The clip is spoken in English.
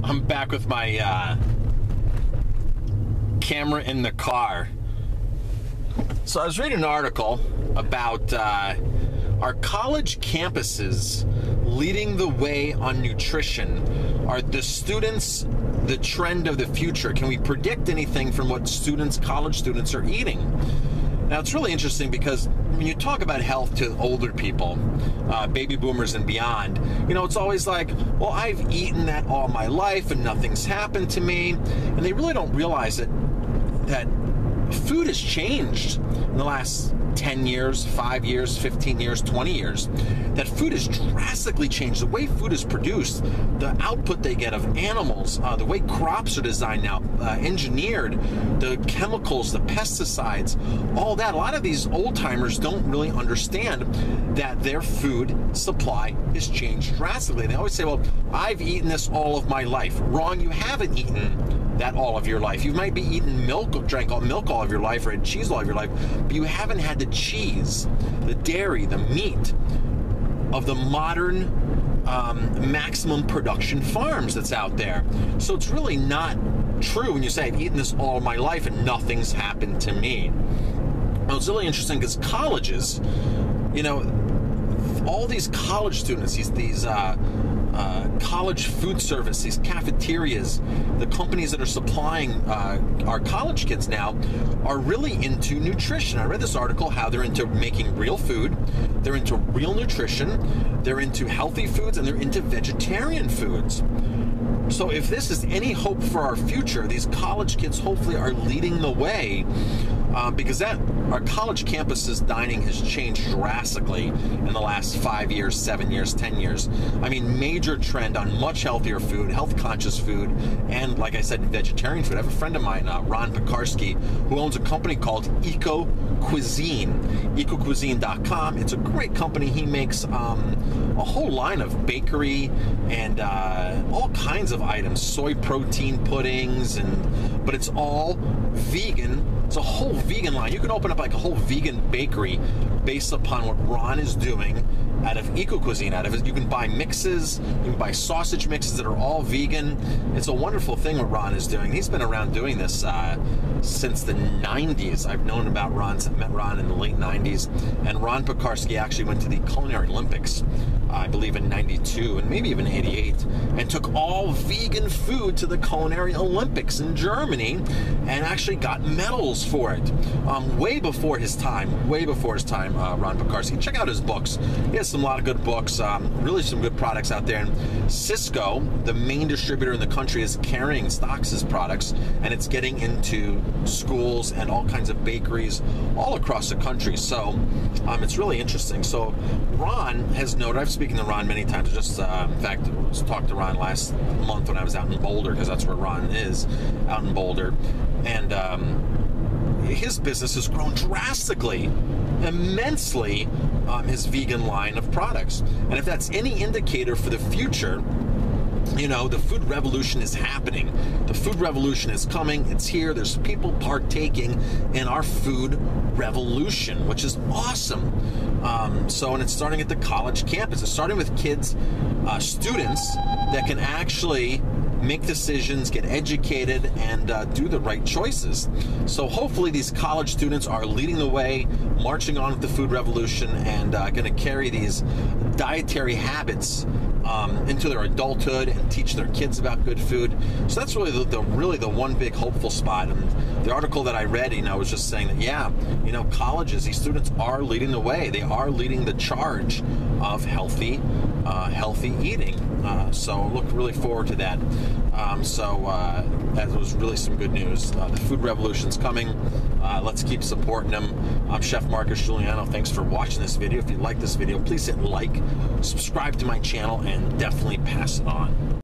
I'm back with my camera in the car. So I was reading an article about our college campuses leading the way on nutrition. Are the students the trend of the future? Can we predict anything from what college students are eating? Now, it's really interesting because when you talk about health to older people, baby boomers and beyond, you know, it's always like, well, I've eaten that all my life and nothing's happened to me. And they really don't realize that food has changed in the last 10 years, 5 years, 15 years, 20 years. That food has drastically changed. The way food is produced, the output they get of animals, the way crops are designed now, engineered, the chemicals, the pesticides, all that. A lot of these old timers don't really understand that their food supply has changed drastically. They always say, well, I've eaten this all of my life. Wrong, you haven't eaten that all of your life. You might be eating milk, or drank milk all of your life, or had cheese all of your life, but you haven't had the cheese, the dairy, the meat of the modern maximum production farms that's out there. So it's really not true when you say, I've eaten this all my life and nothing's happened to me. Well, it's really interesting because colleges, you know, all these college students, these college food service, these cafeterias, the companies that are supplying our college kids now are really into nutrition. I read this article how they're into making real food, they're into real nutrition, they're into healthy foods, and they're into vegetarian foods. So if this is any hope for our future, these college kids hopefully are leading the way, because our college campuses dining has changed drastically in the last 5 years, 7 years, 10 years. I mean, major trend on much healthier food, health-conscious food, and like I said, vegetarian food. I have a friend of mine, Ron Pekarsky, who owns a company called Eco Cuisine, ecocuisine.com. It's a great company. He makes a whole line of bakery and all kinds of items, soy protein puddings, but it's all vegan. It's a whole vegan line. You can open up like a whole vegan bakery based upon what Ron is doing out of Eco Cuisine. Out of it, you can buy mixes, you can buy sausage mixes that are all vegan. It's a wonderful thing what Ron is doing. He's been around doing this since the 90s. I've known about Ron, met Ron in the late 90s, and Ron Pekarsky actually went to the Culinary Olympics, I believe in 92 and maybe even 88, and took all vegan food to the Culinary Olympics in Germany and actually got medals for it. Way before his time, Ron Pekarsky. Check out his books. He has a lot of good books, really some good products out there. And Cisco, the main distributor in the country, is carrying Stox's products, and it's getting into schools and all kinds of bakeries all across the country. So it's really interesting. So Ron has noted, I've spoken to Ron many times, just in fact, talked to Ron last month when I was out in Boulder, because that's where Ron is, out in Boulder. And his business has grown drastically, immensely, his vegan line of products. And if that's any indicator for the future, you know, the food revolution is happening. The food revolution is coming. It's here. There's people partaking in our food revolution, which is awesome. And it's starting at the college campus. It's starting with kids, students that can actually make decisions, get educated, and do the right choices. So hopefully these college students are leading the way, marching on with the food revolution, and going to carry these dietary habits into their adulthood and teach their kids about good food. So that's really the one big hopeful spot. And the article that I read, you know, was just saying that, yeah, you know, colleges, these students are leading the way. They are leading the charge of healthy eating. So look really forward to that. That was really some good news. The food revolution's coming. Let's keep supporting them. I'm Chef Marcus Giuliano. Thanks for watching this video. If you like this video, please hit like, subscribe to my channel, and definitely pass it on.